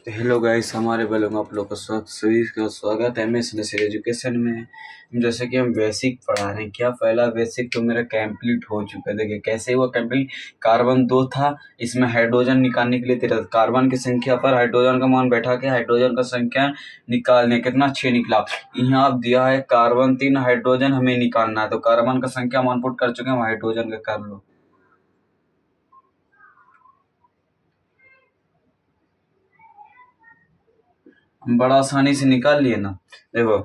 Hello guys, हमारे बलों में आप लोग का सभी का स्वागत है। मैं सिंसियर एजुकेशन में जैसे कि हम बेसिक पढ़ा रहे हैं। क्या पहला बेसिक तो मेरा कंप्लीट हो चुका है। देखिए कैसे हुआ कंप्लीट। कार्बन 2 था, इसमें हाइड्रोजन निकालने के लिए तेरा कार्बन की संख्या पर हाइड्रोजन का मान बैठा के हाइड्रोजन का संख्या निकालने कितना 6 निकला। यहाँ आप दिया है कार्बन 3 हाइड्रोजन हमें निकालना है, तो कार्बन का संख्या मान पुट कर चुके हैं, हाइड्रोजन का कर लो। हम बड़ा आसानी से निकाल लिए ना। देखो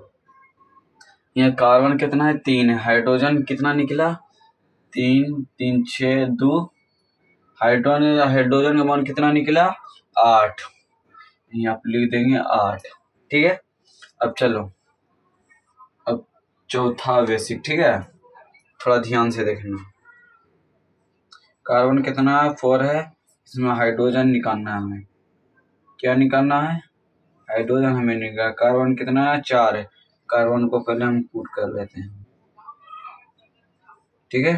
यहाँ कार्बन कितना है 3 है, हाइड्रोजन कितना निकला 3 3 6 2। हाइड्रोजन का मान कितना निकला 8। यहाँ पे लिख देंगे 8। ठीक है, अब चलो अब चौथा बेसिक। ठीक है, थोड़ा ध्यान से देखना। कार्बन कितना है 4 है, इसमें हाइड्रोजन निकालना है हमें। क्या निकालना है? हाइड्रोजन हमें निकालना। कार्बन कितना है 4 है, कार्बन को पहले हम पुट कर लेते हैं। ठीक है,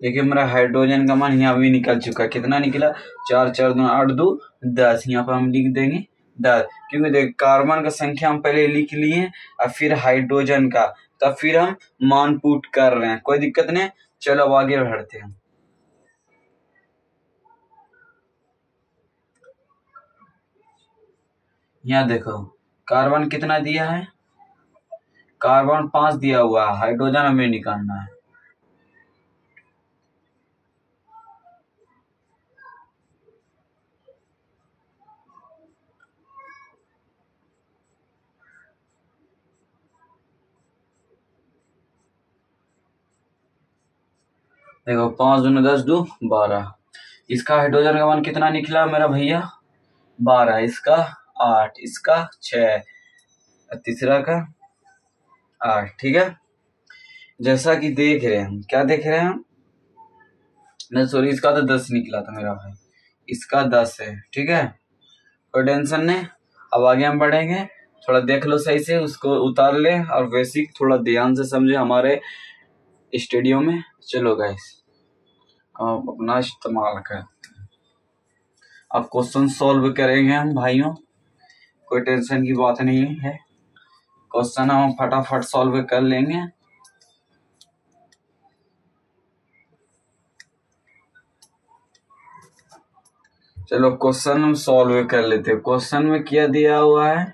देखिए मेरा हाइड्रोजन का मान यहाँ भी निकल चुका है। कितना निकला 4 4 2 8 2 10। यहाँ पर हम लिख देंगे 10, क्योंकि देख कार्बन का संख्या हम पहले लिख लिए और फिर हाइड्रोजन का, तब फिर हम मान पुट कर रहे हैं। कोई दिक्कत नहीं, चलो अब आगे बढ़ते हैं। यहाँ देखो कार्बन कितना दिया है, कार्बन 5 दिया हुआ है, हाइड्रोजन हमें निकालना है। देखो 5 दूनी 10 2 12। इसका हाइड्रोजन का मान कितना निकला मेरा भैया 12, इसका 8, इसका 6, तीसरा का 8। ठीक है, जैसा कि देख रहे हैं हम, क्या देख रहे हैं हम, नहीं सॉरी, इसका तो 10 निकला था मेरा भाई, इसका 10 है। ठीक है, कोई टेंशन नहीं। अब आगे हम बढ़ेंगे, थोड़ा देख लो सही से, उसको उतार ले और बेसिक थोड़ा ध्यान से समझे हमारे स्टूडियो में। चलो गाइस अब अपना इस्तेमाल करते हैं। अब क्वेश्चन सॉल्व करेंगे हम भाइयों, कोई टेंशन की बात नहीं है। क्वेश्चन हम फटाफट सॉल्व कर लेंगे। चलो क्वेश्चन हम सॉल्व कर लेते हैं। क्वेश्चन में क्या दिया हुआ है,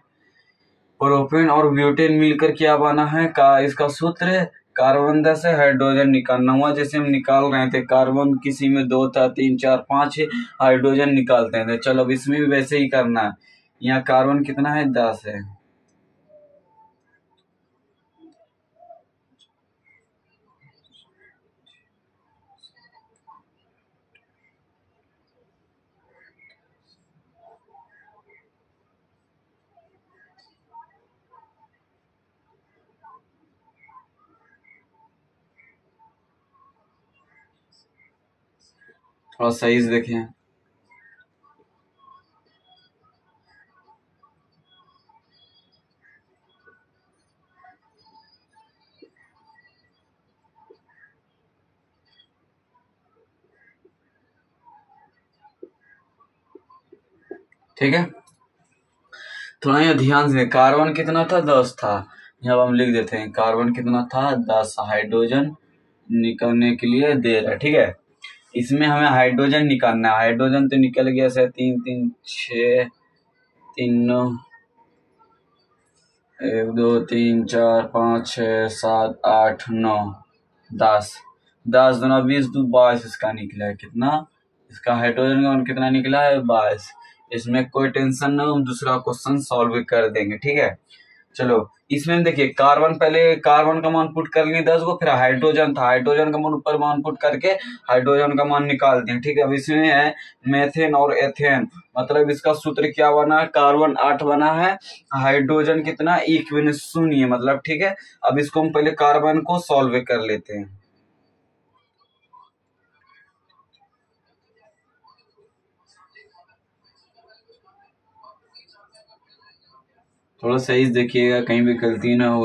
प्रोपेन और ब्यूटेन मिलकर क्या बना है का, इसका सूत्र कार्बन 10 है, हाइड्रोजन निकालना हुआ। जैसे हम निकाल रहे थे, कार्बन किसी में 2 था, 3 4 5 है, हाइड्रोजन निकालते थे। चलो अब इसमें भी वैसे ही करना है। यहाँ कार्बन कितना है 10 है, थोड़ा सही से देखें। ठीक है, थोड़ा यहाँ ध्यान से, कार्बन कितना था 10 था, यहाँ हम लिख देते हैं कार्बन कितना था 10, हाइड्रोजन निकलने के लिए दे रहा है। ठीक है, इसमें हमें हाइड्रोजन निकालना है। हाइड्रोजन तो निकल गया सर, 3 3 6 3 9 1 2 3 4 5 6 7 8 9 10 10 दूना 20 2 22 इसका निकला है। कितना इसका हाइड्रोजन का कितना निकला है 22। इसमें कोई टेंशन नहीं, हम दूसरा क्वेश्चन सॉल्व कर देंगे। ठीक है, चलो इसमें देखिए कार्बन, पहले कार्बन का मान पुट कर लिए 10 को, फिर हाइड्रोजन था, हाइड्रोजन का मान ऊपर मान पुट करके हाइड्रोजन का मान निकाल दिए। ठीक है, अब इसमें है मेथेन और एथेन, मतलब इसका सूत्र क्या बना है, कार्बन 8 बना है, हाइड्रोजन कितना 1 शून्य, मतलब। ठीक है, अब इसको हम पहले कार्बन को सॉल्व कर लेते हैं। थोड़ा सही से देखिएगा, कहीं भी गलती ना हो।